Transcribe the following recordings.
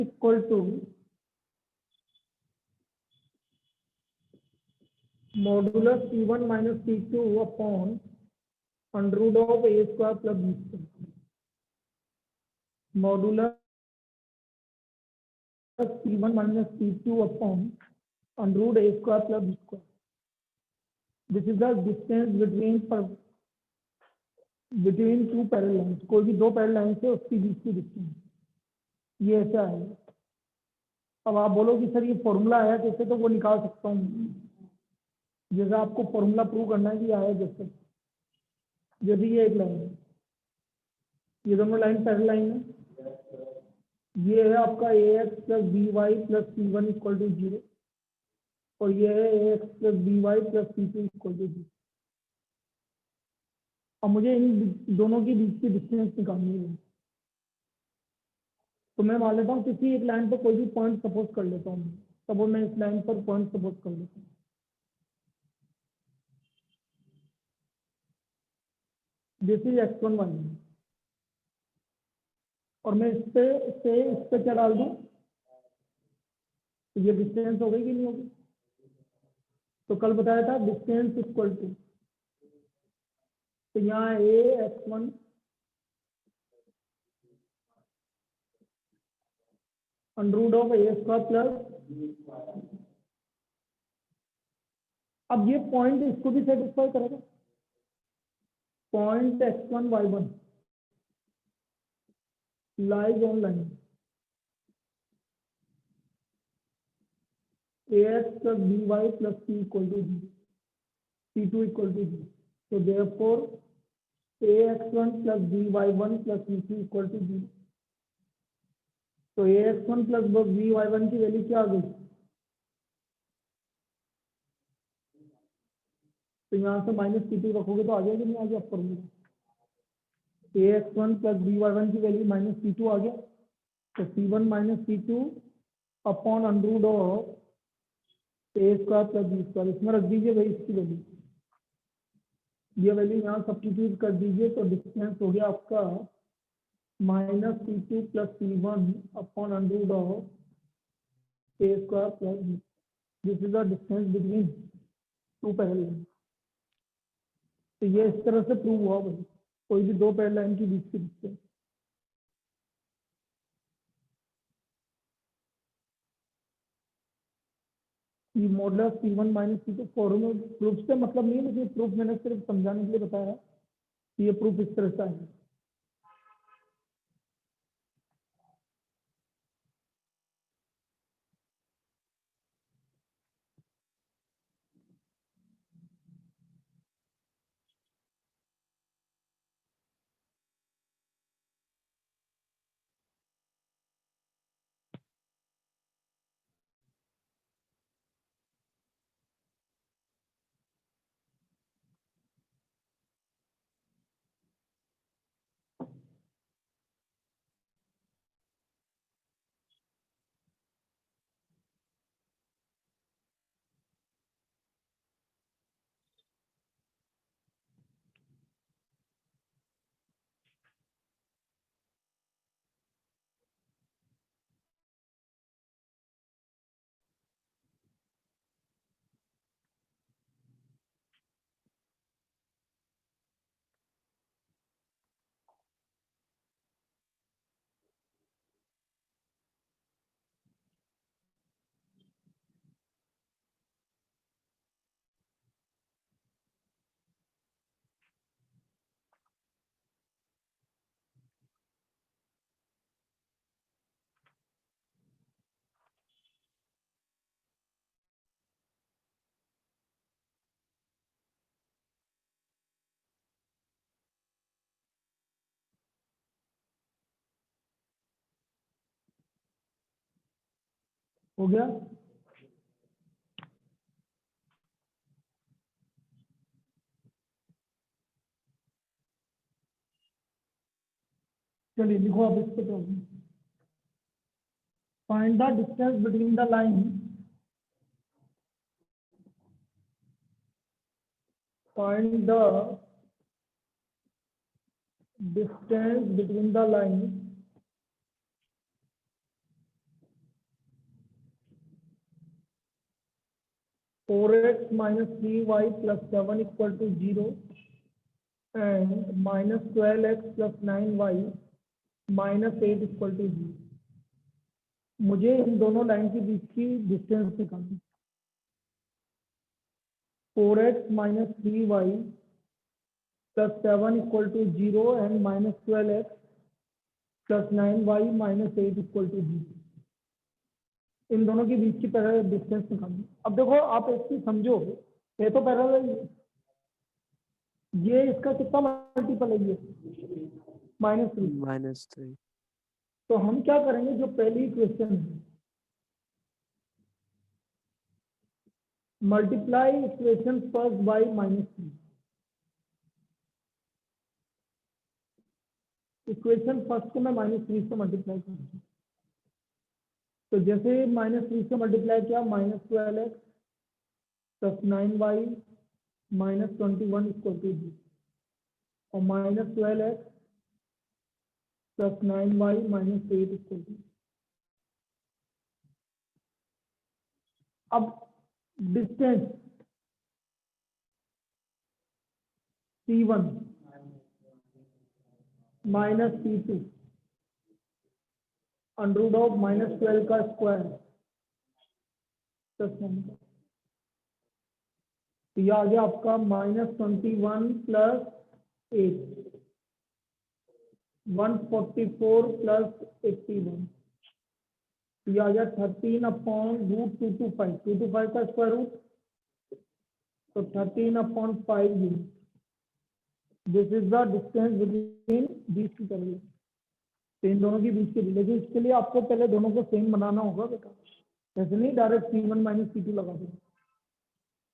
Equal to modulus C1 minus C2 upon under root of a square plus b square. Modulus C1 minus C2 upon under root A square plus B square. This is the distance between two parallel lines. कोई भी दो parallel line से उसके बीच की distance ये ऐसा है। अब आप बोलो कि सर ये फॉर्मूला आया कैसे, तो वो निकाल सकता हूँ। जैसे आपको फॉर्मूला प्रूव करना है कि आया जैसे, यदि ये एक लाइन है, ये दोनों लाइन पैरेलल लाइन है, ये है आपका ax plus b y plus C1 equal to 0 और ये है ax plus b y plus C2 equal to 0। अब मुझे इन दोनों के बीच की डिस्टेंस निकालनी है। तो मैं मान लेता हूँ किसी एक लाइन पर कोई भी पॉइंट सपोज कर लेता हूँ। सपोज मैं इस लाइन पर पॉइंट सपोज कर लेता हूँ। दिस इज x1 1 और मैं इस पे क्या डाल दूँ, तो ये डिस्टेंस हो गई कि नहीं होगी। तो कल बताया था डिस्टेंस इक्वल टू, तो यहाँ ax1 under root of a square plus, अब ये पॉइंट इसको भी सेटिस्फाई करेगा। Point x1 y1 lies on line ax plus b y plus c equal to 0, C2 equal to 0। तो therefore ax1 plus b y one plus c2 equal to 0। तो ax1 plus b y one की value क्या आ गई, तो यहाँ से minus C2 रखोगे तो आ जाएगा, नहीं आ गया formula. ax1 plus b y one की वैल्यू माइनस C2 आ गया, तो C1 minus C2 upon under root of a square plus b square. इसमें रख दीजिए भाई इसकी वैल्यू, ये वैल्यू यहाँ सब्स्टिट्यूट कर दीजिए, तो डिस्टेंस हो गया आपका minus C2 plus C1 upon under root of a square plus b. This is the distance between two parallel line. तो ये इस तरह से प्रूव हुआ भाई, कोई भी दो पैरेलल लाइन के बीच की डिस्टेंस। ये modulus C1 minus C2 formula proof से मतलब नहीं है, लेकिन प्रूफ मैंने सिर्फ समझाने के लिए बताया कि ये प्रूफ इस तरह से है। हो गया। चलिए लिखो अब इसको problem. Find the distance between the line, find the distance between the line 4x minus 3y plus 7 equal to 0 and minus 12x plus 9y minus 8 equal to 0. मुझे इन दोनों लाइन के बीच की डिस्टेंस निकालनी. 4x minus 3y plus 7 equal to 0 and minus 12x plus 9y minus 8 equal to 0. इन दोनों के बीच की parallel distance निकालनी. अब देखो आप एक चीज समझो, ये तो पैरेलल है, ये इसका कितना मल्टीपल है, ये -3. तो हम क्या करेंगे, जो पहली इक्वेशन है, multiply equation first by -3. Equation first को मैं -3 से मल्टीप्लाई करूंगा. तो जैसे -3 से मल्टीप्लाई किया, -12x plus 9y minus 21 equal to 0 और -12x plus 9y minus 8 equal to. अब distance C1 minus C2 under of -12 का स्क्वायर प्लस 1. तो यह आ गया आपका -21 प्लस 8, 144 प्लस 81. तो यह आ गया 13 अपॉन रूट 225. 225 का स्क्वायर रूट, तो 13 upon 5 unit. This is the distance between these two parallel. तो इन दोनों के बीच के रिलेशन, इसके लिए आपको पहले दोनों को सेम बनाना होगा बेटा. ऐसे नहीं डायरेक्ट C1 माइनस C2 लगा दो.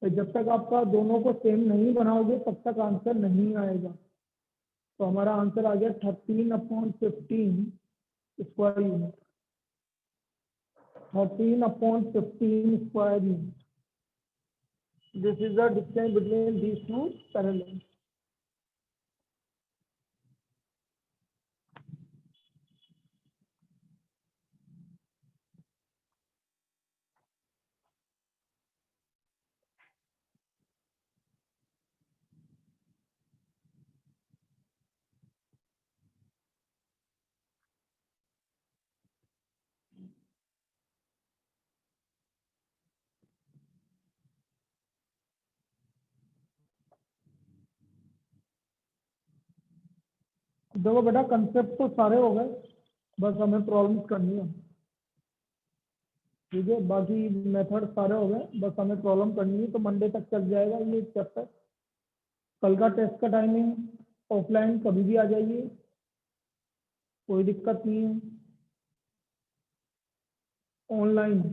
तो जब तक आपका दोनों को सेम नहीं बनाओगे तब तक आंसर नहीं आएगा. तो हमारा आंसर आ गया 13 upon 15 square unit. 13 upon 15 square unit. This is the distance between these two parallels. देखो बेटा, कंसेप्ट तो सारे हो गए, बस हमें प्रॉब्लम्स करनी है. ठीक है, बाकी मेथड सारे हो गए, बस हमें प्रॉब्लम करनी है. तो मंडे तक चल जाएगा ये चैप्टर. कल का टेस्ट का टाइमिंग ऑफलाइन कभी भी आ जाइए, कोई दिक्कत नहीं है. ऑनलाइन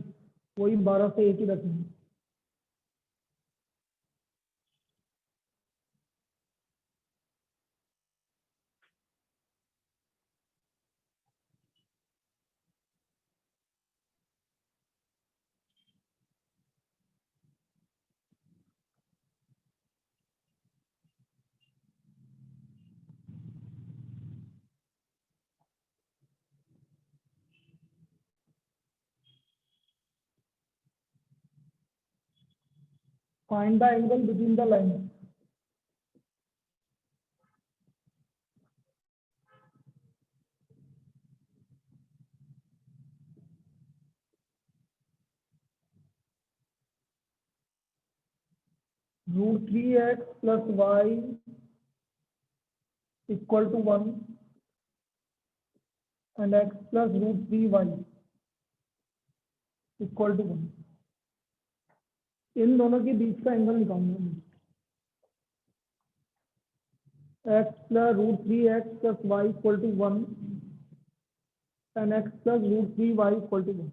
वही 12 से 1 ही रखेंगे. Find the angle between the lines. Root 3x plus y equal to 1 and x plus root 3y equal to 1. इन दोनों के बीच का एंगल निकालना है. x plus root 3x plus y equal to 1 and x plus root 3y equal to 1.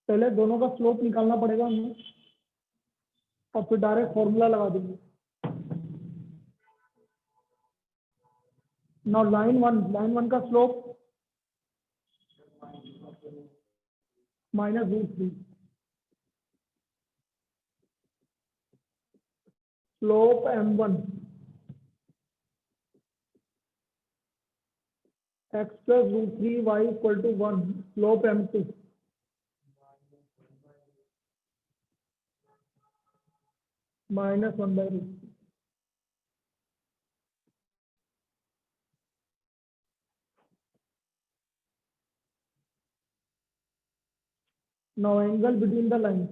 पहले दोनों का slope निकालना पड़ेगा हमें और फिर डायरेक्ट फॉर्मूला लगा देंगे. नाउ लाइन वन का slope -√3. Slope m1 x plus root 3y equal to 1. Slope m2 -1/√3. Now angle between the lines.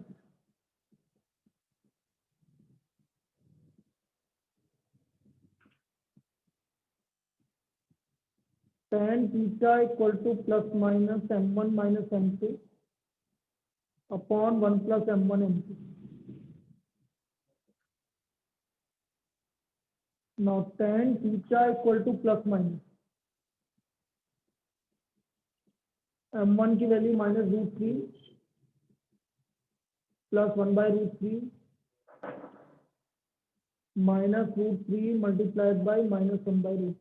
Tan theta equal to plus minus m1 minus m2 upon 1 plus m1 m2. Now tan theta equal to plus minus m1 की value -√3 plus 1/√3 -√3 multiplied by -1/√3.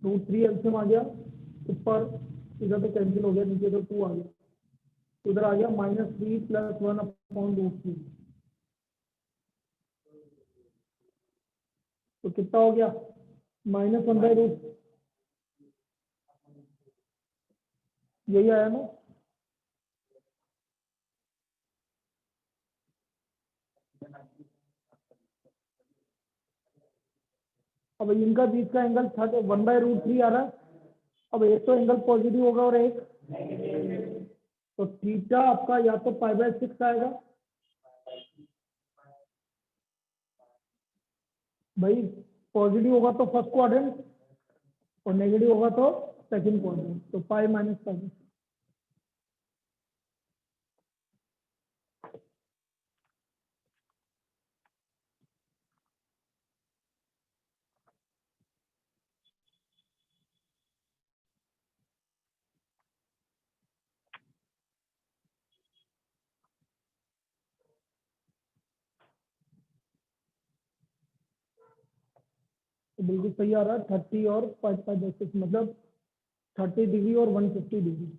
√3 LCM आ गया ऊपर, इधर तो cancel हो गया, नीचे तो 2 आ गया, उधर आ गया -3 प्लस 1 अपॉन √3. तो कितना हो गया -1/√3. यही आया ना. अब इनका बीच का एंगल 1/√3 आ रहा है. अब एक तो एंगल पॉजिटिव होगा और एक, तो थीटा आपका या तो π/6 आएगा. भाई पॉजिटिव होगा तो फर्स्ट क्वाड्रेंट और नेगेटिव होगा तो सेकंड क्वाड्रेंट, तो पाई माइनस पाई. तो बिल्कुल सही आ रहा है. 30 और 5/6 मतलब 30 डिग्री और 150 डिग्री.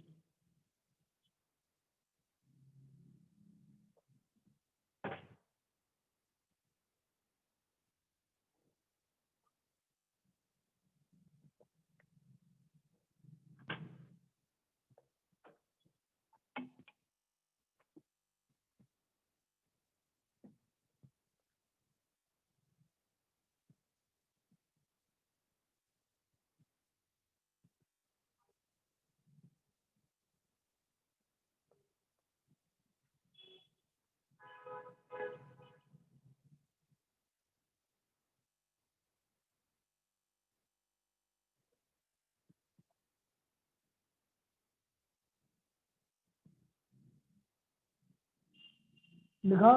लिखा.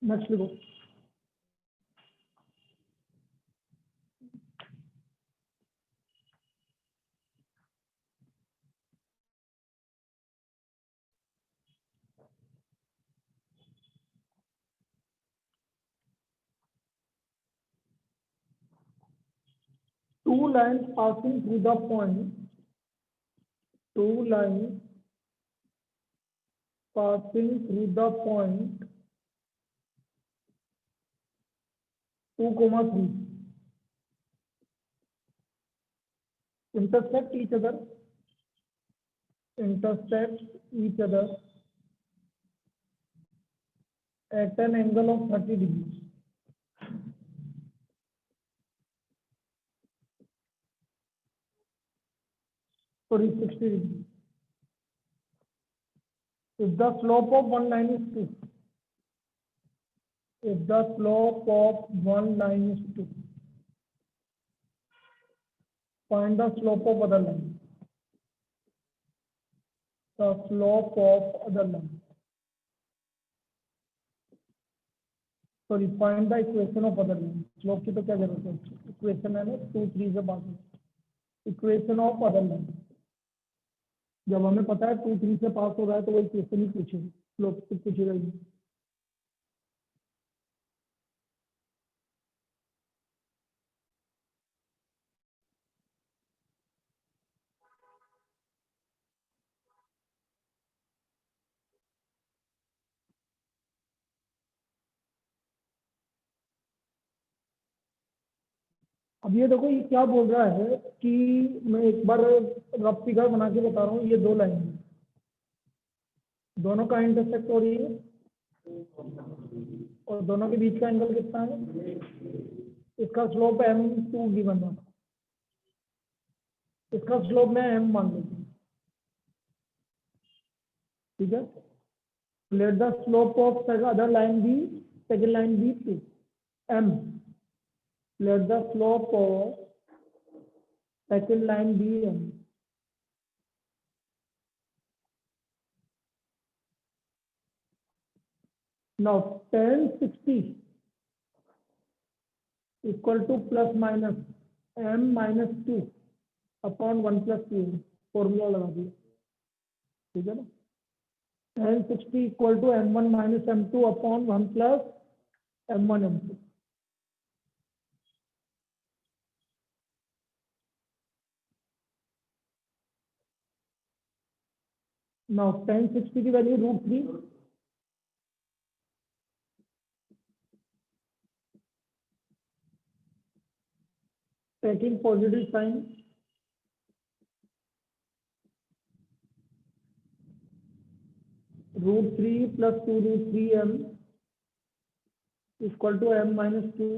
नेक्स्ट लिखो. Two lines passing through the point. Two lines passing through the point 2, 3 intersect each other at an angle of 30 degrees. Sorry, 60 degrees. If the slope of one line is 2, if the slope of one line is 2, find the slope of other line. The slope of other line. Sorry, find the equation of other line. Slope की तो क्या जरूरत है? Equation है ना 2, 3 से बात है. Equation of other line. जब हमें पता है 2, 3 से पास हो रहा है तो वो इक्वेशन ही पूछेगी, स्लोप से पूछेगा ही. अब ये देखो, ये क्या बोल रहा है कि मैं एक बार रफ फिगर बना के बता रहा हूँ। ये दो लाइन है, दोनों का इंटरसेक्ट हो रही है और दोनों के बीच का एंगल कितना है। इसका स्लोप m2 गिवन है, इसका स्लोप मैं m मान लेती हूँ, ठीक है। Let the slope of other line b, second line b 2 m, let the slope of second line be m. Now tan 60 equal to plus minus m minus 2 upon 1 plus 2, formula लगा दिया, ठीक है ना। tan 60 equal to m1 minus m2 upon 1 plus m1 m2। Now tan 60 की value √3, taking positive sign, √3 plus 2 √3 m equal to m minus 2,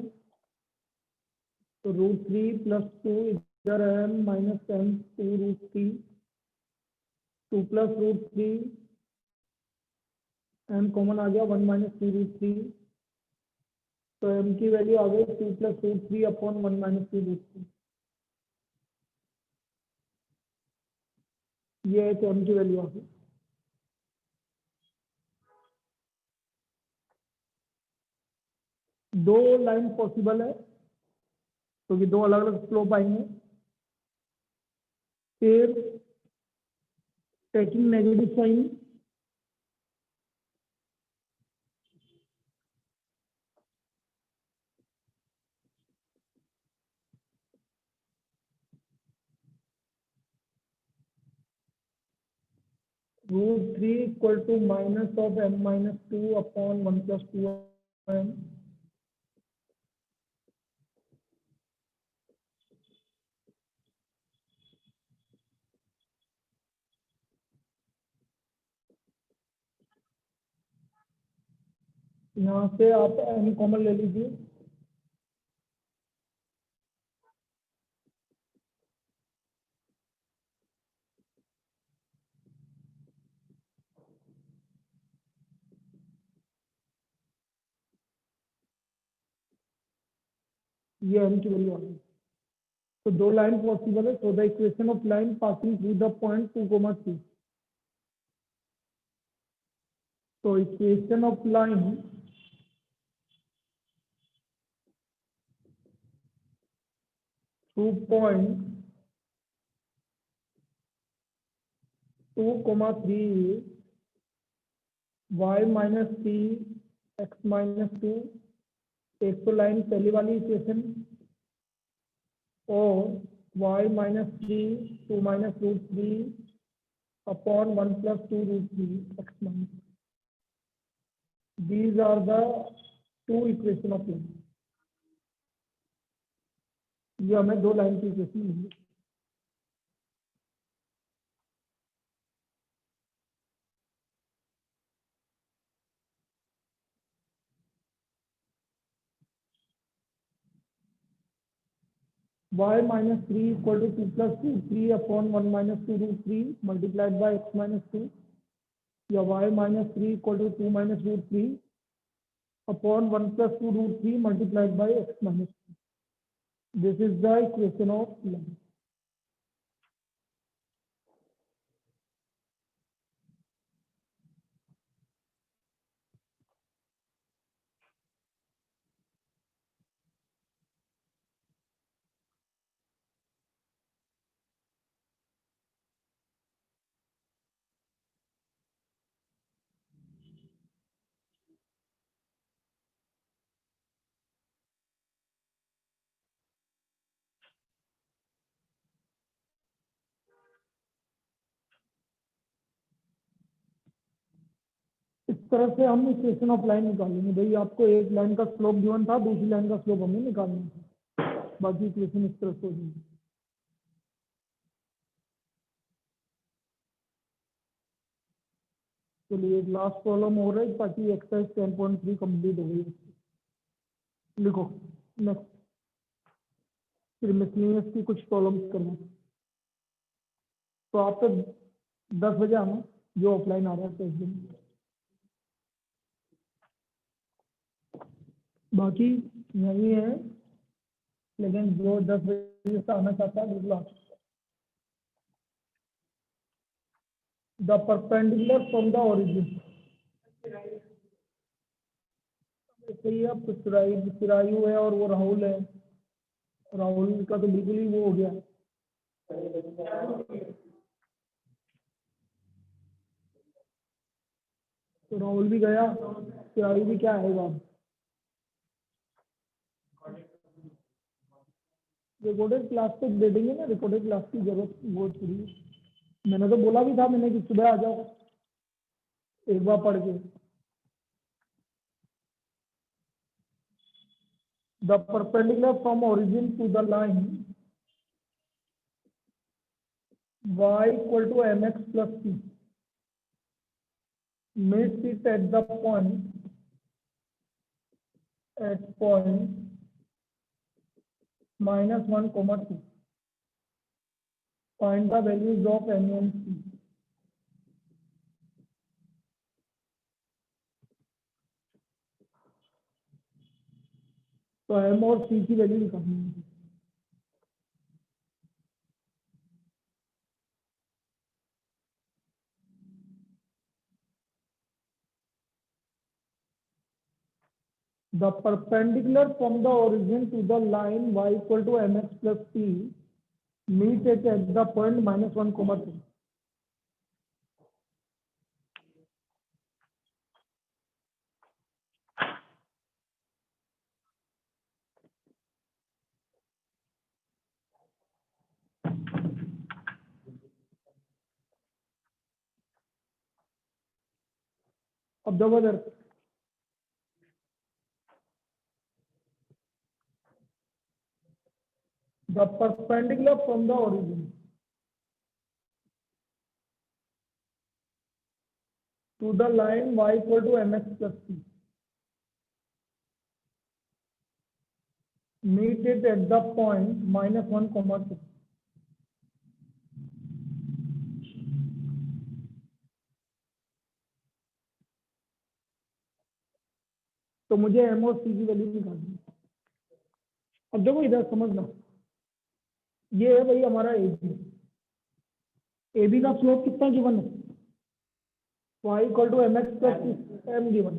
तो √3 plus 2 इधर m minus m 2 √3, 2 plus √3, m common आ गया, 1 minus 2 √3, तो m की value आ गई 2 plus √3 upon 1 minus 2 √3। ये है, तो m की वैल्यू आ गई। दो लाइन पॉसिबल है, क्योंकि दो अलग अलग स्लोप आएंगे। फिर taking negative sign, √3 equal to minus of m minus 2 upon 1 plus 2 m। यहाँ से आप m कॉमन ले लीजिए, ये m की वैल्यू आ गई। तो दो लाइन पॉसिबल है, so the equation of line passing through the point 2, 3। तो equation of line through point 2, 3 y minus 3 x minus 2, एक तो लाइन पहली वाली इक्वेशन, और y minus 3 2 minus √3 upon 1 plus 2 √3 x minus। These are the two equation of line। ये हमें दो line की equation milli. y minus 3 equal to 2 plus 2 3 upon 1 minus 2 √3 multiplied by x minus 2, या y minus 3 equal to 2 minus √3 upon 1 plus 2 √3 multiplied by x minus 2। This is the equation of line। इस तरह से हम equation of line निकालेंगे। भाई आपको एक line का स्लोप गिवन था, दूसरी लाइन का स्लोप हमें निकालना था। बाकी इक्वेशन इस तरह से हो जाएगी। चलिए एक लास्ट प्रॉब्लम हो रहा है ताकि एक्सरसाइज 10.3 कंप्लीट हो गई। लिखो नेक्स्ट, फिर मिसलिनियस की कुछ प्रॉब्लम्स करना। तो आप तो 10 बजे आना जो ऑफलाइन आ रहा है टेस्ट दिन। बाकी यही है, लेकिन जो 10 बजे से आना चाहता है बिल्कुल आ सकता है। The perpendicular from the origin, सही है। अब चिरायु है और वो राहुल है। राहुल का तो बिल्कुल ही वो हो गया। तो राहुल भी गया, चिरायु भी क्या आएगा। रिकॉर्डेड क्लास तो दे देंगे ना, रिकॉर्डेड क्लास की जरूरत वो थोड़ी है। मैंने तो बोला भी था मैंने कि सुबह आ जाओ एक बार पढ़ के। The perpendicular from origin to the line y equal to mx plus c meets it at the point -1, 2. Find the values of m and c. तो m और c की वैल्यू निकालनी है। The perpendicular from the origin to the line y equal to mx plus c meet it at the point -1, 2. अब देखो इधर, the perpendicular from the origin to the line y equal to mx plus c meet it at the point -1, 2. तो मुझे M और सी की value निकालनी है। अब देखो इधर समझना, ये है भाई हमारा ए बी। ए बी का स्लोप कितना गिवन है, y equal to m x plus m given.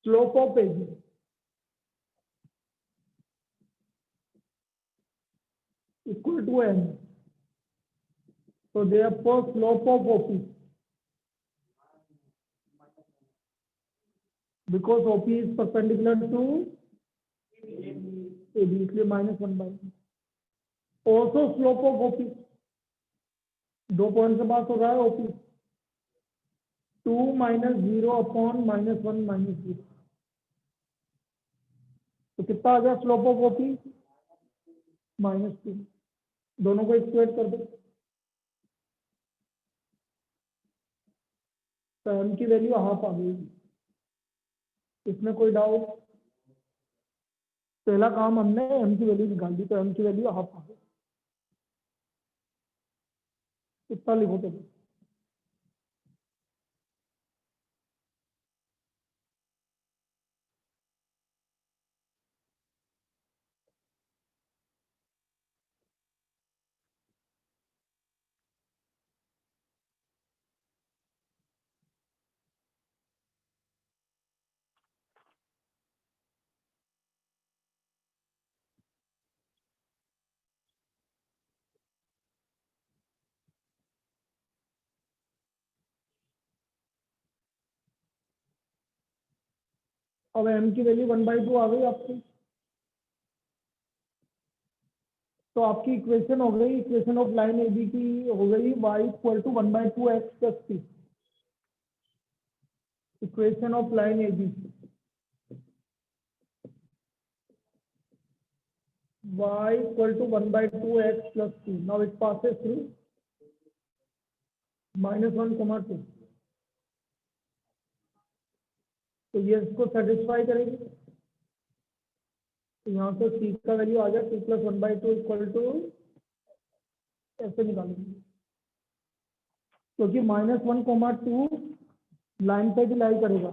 Slope of A B equal to m, so therefore slope of OP, because OP is perpendicular to AB, इसलिए -1/. also slope of OP, 2 point के पास हो रहा है OP, 2 - 0 upon -1 - 0। तो कितना आ गया slope of OP, -2। दोनों को स्क्वायर कर दो, तो m की वैल्यू हाफ आ गई। इसमें कोई डाउट? पहला काम हमने m की वैल्यू निकाल दी, तो m की वैल्यू हाफ आ गई। कितना लिखो तो अब m की वैल्यू 1/2 आ गई आपकी। तो आपकी इक्वेशन हो गई, equation of line A B की हो गई y equal to 1/2 x plus c। Equation of line A B, y equal to 1/2x plus 2. Now it passes through -1, 2. तो ये इसको सेटिस्फाई करेगी। तो यहाँ से c का वैल्यू आ गया 2 + 1/2 इक्वल टू ऐसे निकालेंगे, क्योंकि -1, 2 लाइन पे भी लाई करेगा,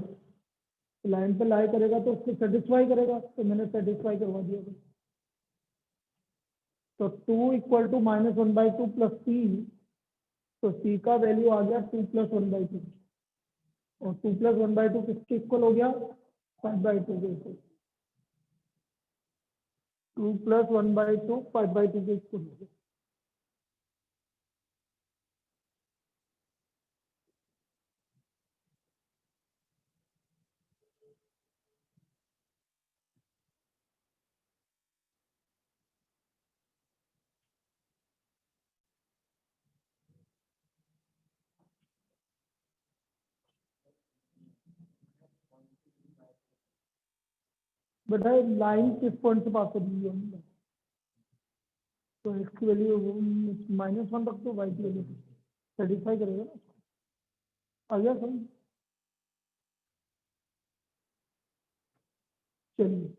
लाइन पे लाई करेगा तो उसको सेटिस्फाई करेगा, तो मैंने सेटिस्फाई करवा दिया। तो 2 इक्वल टू -1/2 प्लस c, तो c का वैल्यू आ गया 2 + 1/2, और 2 + 1/2 किसके इक्वल हो गया? 5/2 के इक्वल। 2 + 1/2 5/2 के इक्वल हो गया। बेटा लाइन किस पॉइंट से पास कर दी है? तो x की वैल्यू -1 रख दो, y की वैल्यू सेटिस्फाई करेगा ना। आ गया समझ? चलिए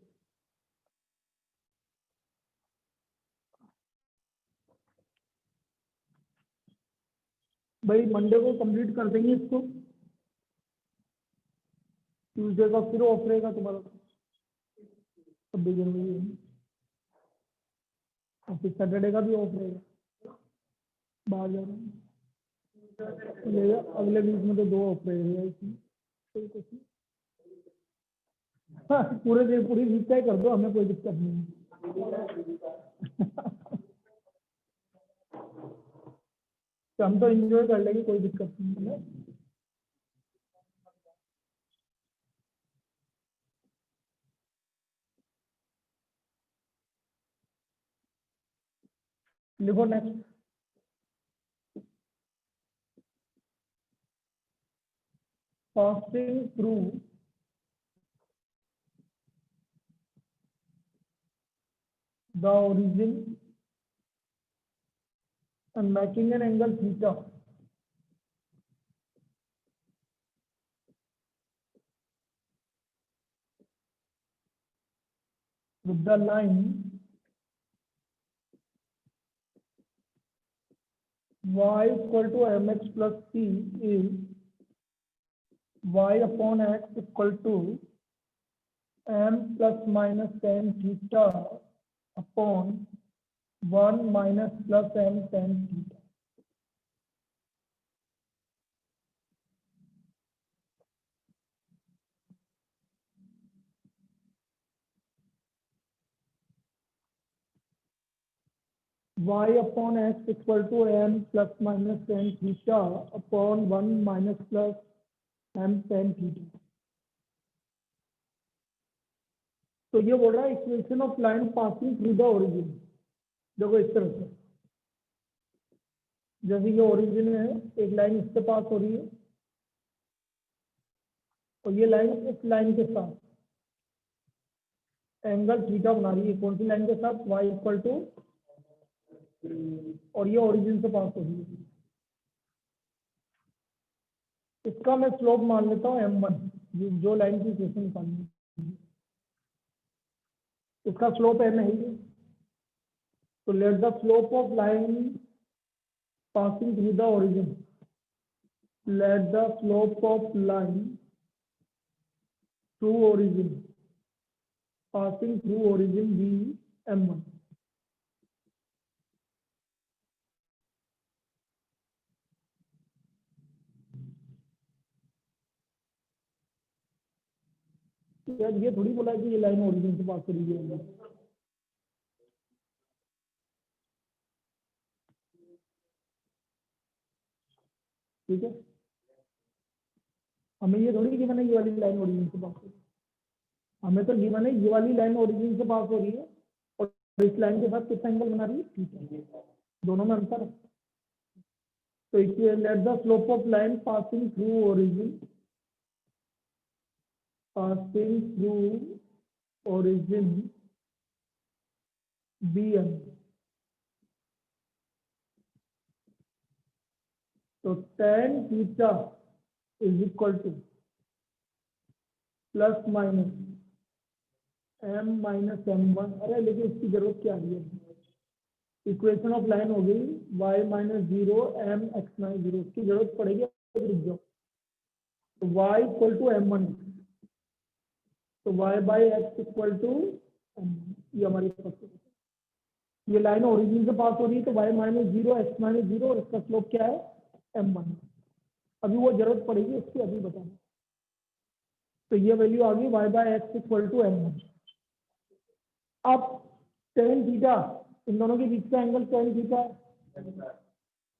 भाई मंडे को कंप्लीट कर देंगे इसको, ट्यूसडे का फिर ऑफ रहेगा तुम्हारा 26 जनवरी, और फिर सैटरडे का भी ऑफ रहेगा, बाहर जा रहे हैं। अगले वीक में तो 2 ऑफ रहेगा इसमें, कोई कुछ नहीं। हाँ, पूरे दिन पूरी वीक का ही कर दो, हमें कोई दिक्कत नहीं है। तो हम तो एंजॉय कर लेंगे, कोई दिक्कत नहीं है। लिखो next. passing through the origin and making an angle theta with the line y equal to mx plus c is y upon x equal to m plus minus tan theta upon 1 minus plus m tan theta. Y upon x equal to m plus minus tan theta upon 1 minus plus m tan theta. तो ये बोल रहा है equation of line passing through the origin. देखो इस तरह से, जैसे ये ओरिजिन है, एक लाइन इससे पास हो रही है और ये लाइन इस लाइन के साथ एंगल थीटा बना रही है। कौन सी लाइन के साथ? y इक्वल टू, और ये ओरिजिन से पास हो रही है। इसका मैं स्लोप मान लेता हूँ m1, जो लाइन की इक्वेशन निकालनी है इसका स्लोप m है ही। तो late the slope of line passing through the origin, let the slope of line through origin passing through origin be m1. यार ये थोड़ी बोला कि ये लाइन ओरिजिन से पास करेगी m1। ठीक है, हमें ये थोड़ी गिवन है ये वाली लाइन ओरिजिन से पास हो रही है, हमें तो गिवन है ये वाली लाइन ओरिजिन से पास हो रही है और इस लाइन के साथ कितना एंगल बना रही है? ठीक है, दोनों में अंतर है। तो इसलिए let the slope of line passing through origin b m. तो tan theta is equal to plus minus m minus m one. अरे लेकिन इसकी जरूरत क्या है? इक्वेशन ऑफ लाइन हो गई y minus zero m x minus zero, इसकी जरूरत पड़ेगी तो y equal to m one, तो y by x equal to m. ये हमारी ये लाइन ओरिजिन से पास हो रही है, तो y minus zero x minus zero, और इसका स्लोप क्या है? M one. अभी वो जरूरत पड़ेगी इसकी, अभी बताना। तो ये वैल्यू आ गई y by x equal to m one. अब टेन थीटा, इन दोनों के बीच का एंगल टेन थीटा है,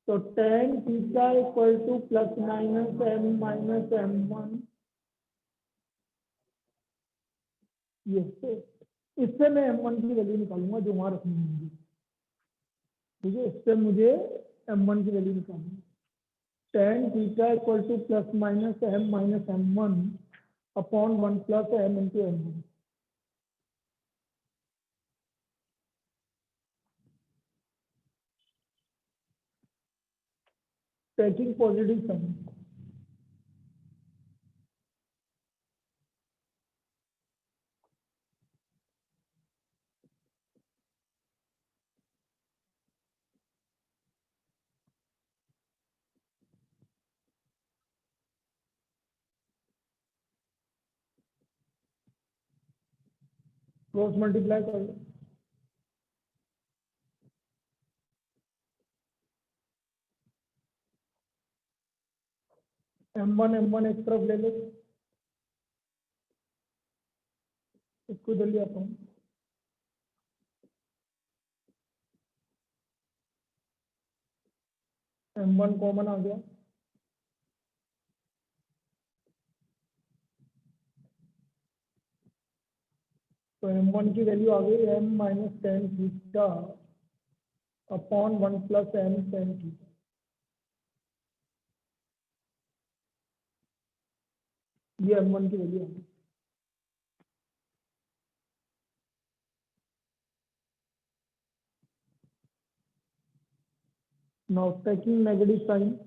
तो tan theta equal to plus minus m one. ये इससे मैं एम वन की वैल्यू निकालूंगा जो वहां रखनी होगी। ठीक है, इससे मुझे एम वन की वैल्यू निकालनी है। Tan theta equal to plus minus m one upon one plus m into m one. Taking positive sign, cross multiply कर लो। एम वन एक तरफ ले लो, इसको जल्दी आता हूँ। एम वन कॉमन आ गया, तो एम वन की वैल्यू आ गई m minus tan theta upon one plus m tan theta. ये एम वन की वैल्यू आ गई। नाउ टेकिंग नेगेटिव साइन,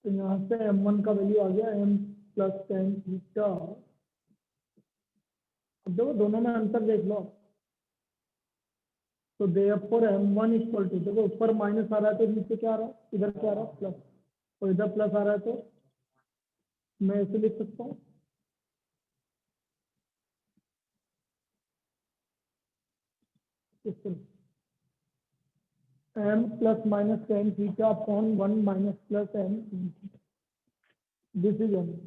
तो यहाँ से एम वन का वैल्यू आ गया एम प्लस टेन थीटा। अब देखो दोनों में अंतर देख लो। तो therefore m one equal to, देखो ऊपर माइनस आ रहा है तो नीचे क्या आ रहा है? इधर क्या आ रहा है? प्लस। और इधर प्लस आ रहा है तो मैं ऐसे लिख सकता हूँ, m plus minus tan theta upon one minus plus m, this is m.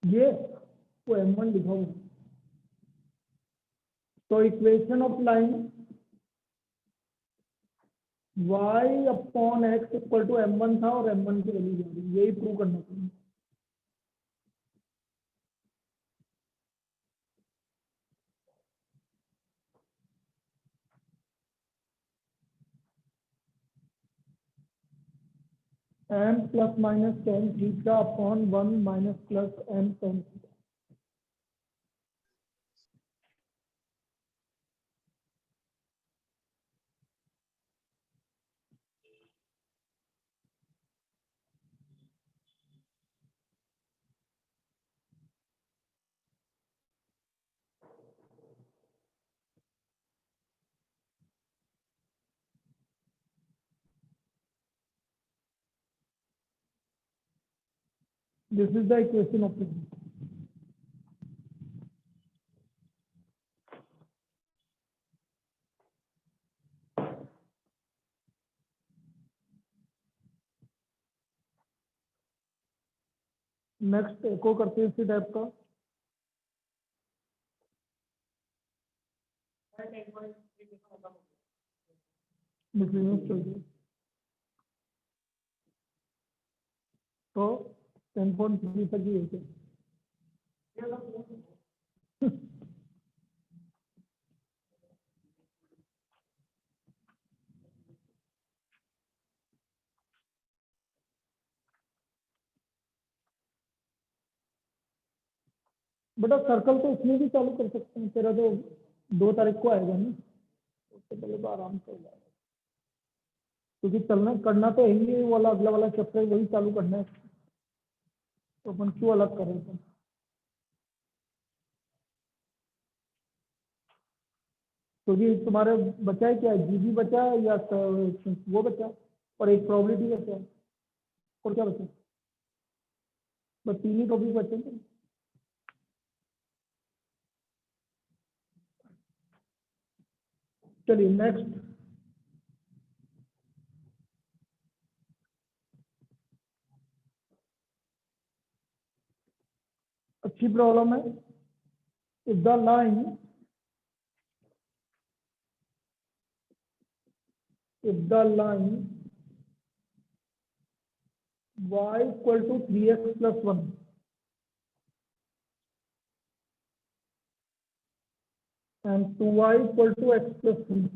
ये वो एम वन लिखा हुआ। तो equation of line y upon x equal to m one था और एम वन की वैल्यू जा रही, यही प्रूव करना चाहिए। m plus minus tan theta upon 1 minus plus m tan theta. This is the equation of it. Next एको करते हैं इसी टाइप का। तो 10.3 तक ही है। बेटा सर्कल तो इसमें भी चालू कर सकते हैं, तेरा तो 2 तारीख को आएगा ना, उससे पहले तो आराम से हो जाएगा, क्योंकि चलना करना तो है वाला अगला वाला चैप्टर वही चालू करना है, तो अपन क्यों अलग कर रहे थे। क्योंकि तुम्हारे बचा है क्या, जीबी बचा है या वो बचा और एक प्रोबेबिलिटी बचा है, और क्या बचा, बस 3 ही टॉपिक बचे थे। चलिए नेक्स्ट, अच्छी प्रॉब्लम है। If the line y equal to 3x plus 1 and 2y equal to x plus 3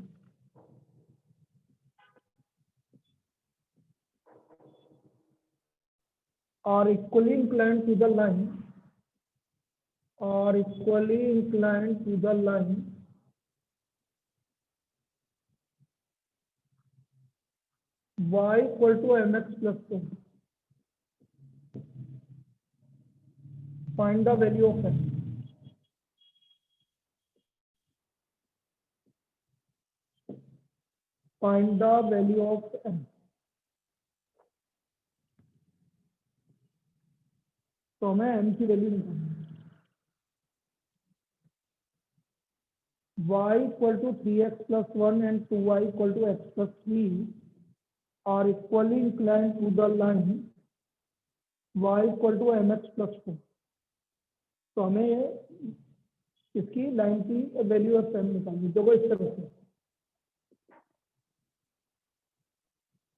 are equally inclined to the line y equal to mx plus 4. Find the value of m. Find the value of m. तो हमें m की value निकालनी है। y equal to 3x plus 1 and 2y equal to x plus 3 are equally inclined to the line y equal to mx plus 4. तो हमें इसकी line की value of m निकालनी है। देखो इस तरह से,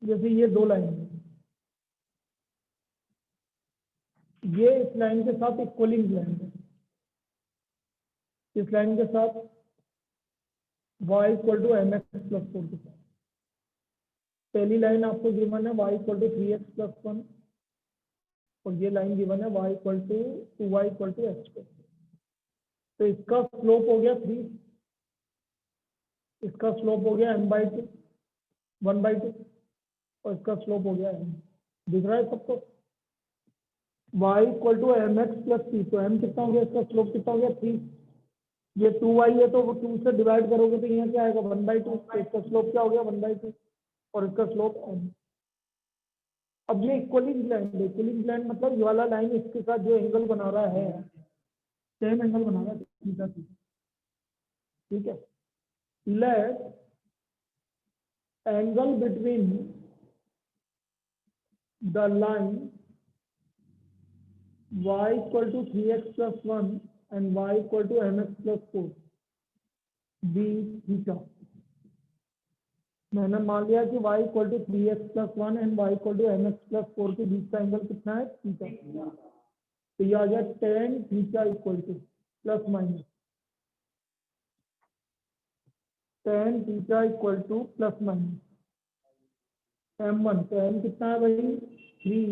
जैसे ये 2 लाइन है, ये इस लाइन के साथ इक्वली इंक्लाइंड है, इस लाइन के साथ y equal to m x plus 4 के साथ। पहली लाइन आपको गिवन है y equal to 3x plus 1 और ये लाइन गिवन है y equal to 2y equal to x plus 4। तो इसका स्लोप हो गया 3, इसका स्लोप हो गया m/2 1/2 और इसका स्लोप हो गया m। दिख रहा है सबको, y equal to m x plus 3, तो m कितना हो गया, इसका स्लोप कितना हो गया 3, ये 2y है तो 2 से डिवाइड करोगे तो यहाँ क्या आएगा 1/2, तो इसका स्लोप क्या हो गया 1/2 और इसका स्लोप m। अब ये इक्वली इंक्लाइंड मतलब ये वाला लाइन इसके साथ जो एंगल बना रहा है सेम एंगल बना रहा है थीटा, ठीक है। Let angle between the line y equal to 3x plus 1 and y equal to mx plus 4 b theta। मैंने मान लिया कि y equal to 3x plus 1 and y equal to mx plus 4 के बीच का एंगल कितना है थीटा। तो ये आ गया tan theta equal to plus minus tan theta equal to plus minus m1, तो m कितना है भाई 3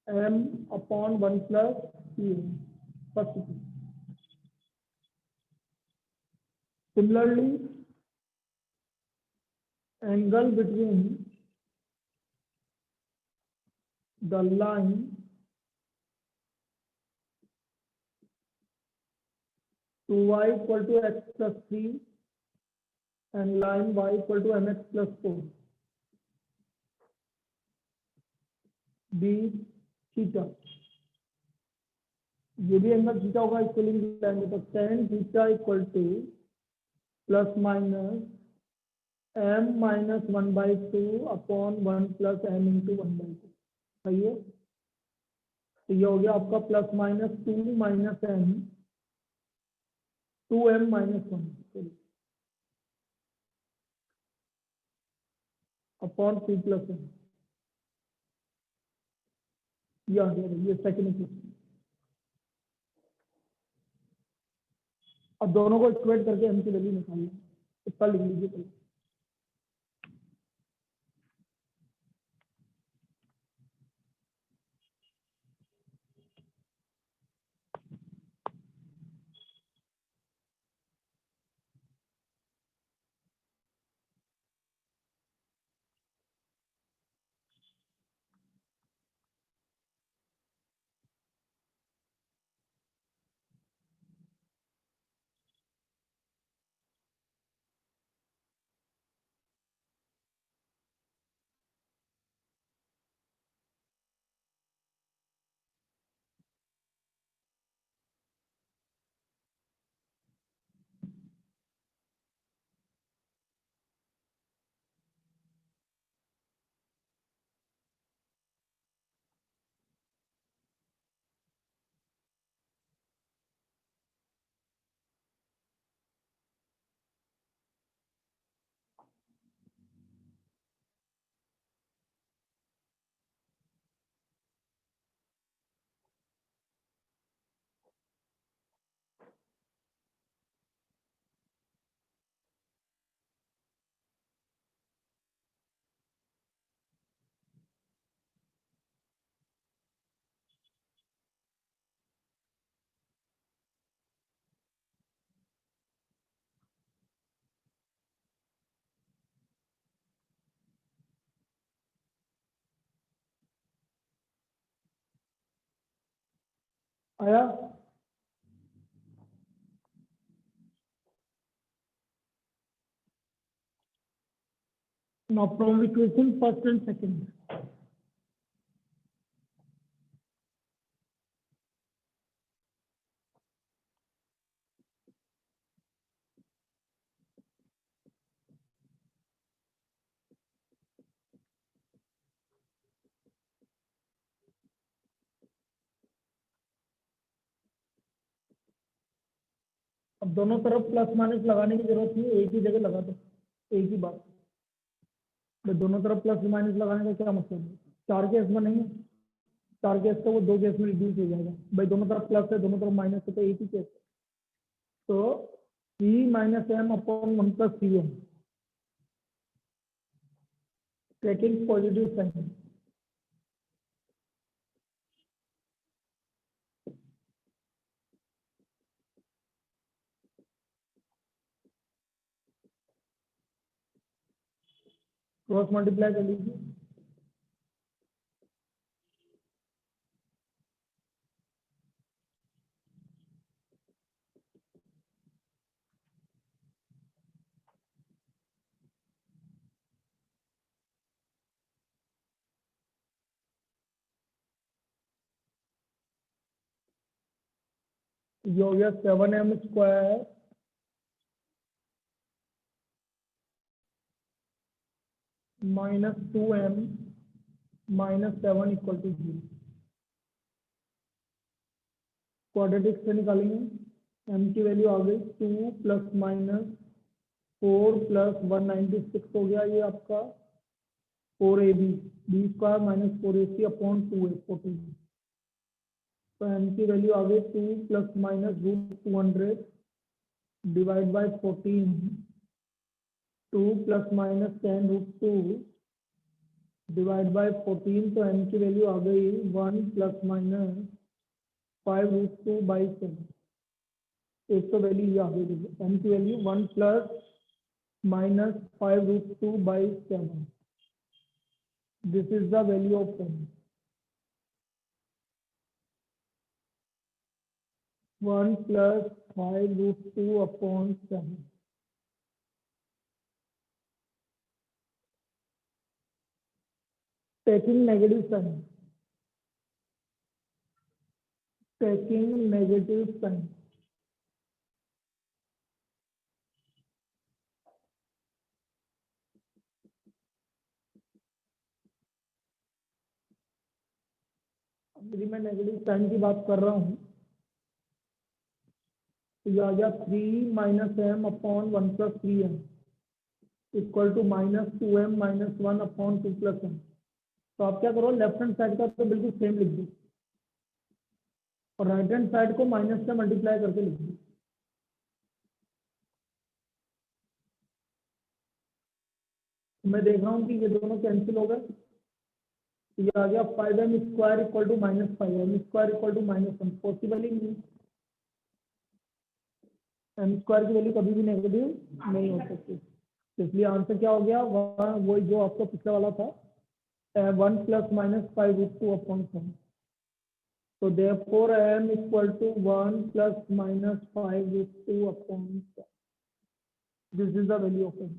m upon 1 plus c first. Similarly angle between the line to y equal to x plus 3 and line y equal to mx plus 4 b theta. ये भी angle theta होगा, इसको लिख लेंगे तो tan theta equal to plus minus m minus 1/2 upon 1 plus m into 1/2। सही है, तो ये हो गया आपका plus minus 2 minus m 2m minus 1 upon 2 plus m। ये आ गया, ये सेकंड इक्वेशन। अब दोनों को स्क्वायर करके m की वैल्यू निकालना, इतना लिख लीजिए पहले। आया। Now from equation first and second, अब दोनों तरफ प्लस माइनस लगाने की जरूरत नहीं, एक ही जगह लगा दो, एक ही बात। तो दोनों तरफ प्लस माइनस लगाने का क्या मतलब है? चार केस में नहीं है, चार केस तो वो दो केस में रिड्यूस हो जाएगा भाई। दोनों तरफ प्लस है, दोनों तरफ माइनस है, तो एक ही केस है। तो C minus M upon 1 plus C M, taking positive sign. Cross multiply कर लीजिए। ये हो गया 7m square minus 2m minus 7 equal to 0। Quadratic से निकालेंगे, m की वैल्यू आ गई 2 प्लस माइनस 4 प्लस 196 हो गया ये आपका 4ab, B square minus 4ac upon 2a 14। तो m की वैल्यू आ गई 2 plus minus root 200 divide by 14 2 + -10√2 divide by 14, तो n की वैल्यू आ गई 1 ± 5√2/7। एक तो वैल्यू ये आ गई, n की value 1 ± 5√2/7। This is the value of n, 1 + 5√2/7। taking negative sign, taking negative sign, यदि मैं नेगेटिव साइन की बात कर रहा हूँ तो यह आ गया 3 - m/1 + 3m equal to -2m - 1/2 + m। तो आप क्या करो, लेफ्ट हैंड साइड का तो बिल्कुल सेम लिख दो और राइट हैंड साइड को माइनस से मल्टीप्लाई करके लिख दो। मैं देख रहा हूँ कि ये दोनों कैंसिल हो गए, तो ये आ गया 5m² equal to -5m² equal to -1। Possible ही नहीं, m² की वैल्यू कभी भी नेगेटिव नहीं हो सकती। इसलिए आंसर क्या हो गया, वही जो आपका पिछला वाला था, 1 ± 5√2/7। So therefore m equal to 1 ± 5√2/7. This is the value of m.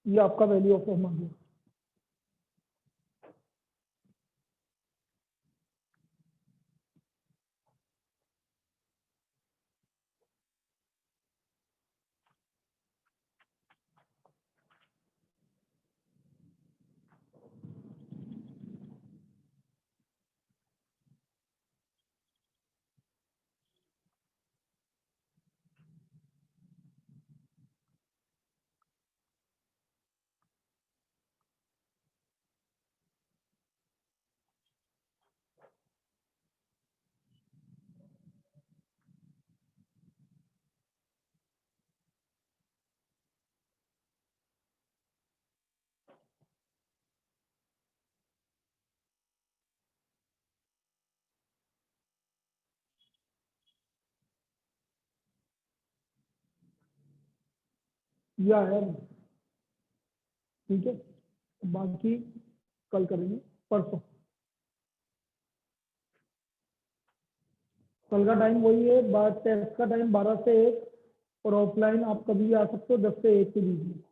ये आपका वैल्यू ऑफ m आ गया। ये आया नहीं, ठीक है, बाकी कल करेंगे, परसों। कल का टाइम वही है, बाद टेस्ट का टाइम 12 से 1 और ऑफलाइन आप कभी भी आ सकते हो 10 से 1 के बीच में।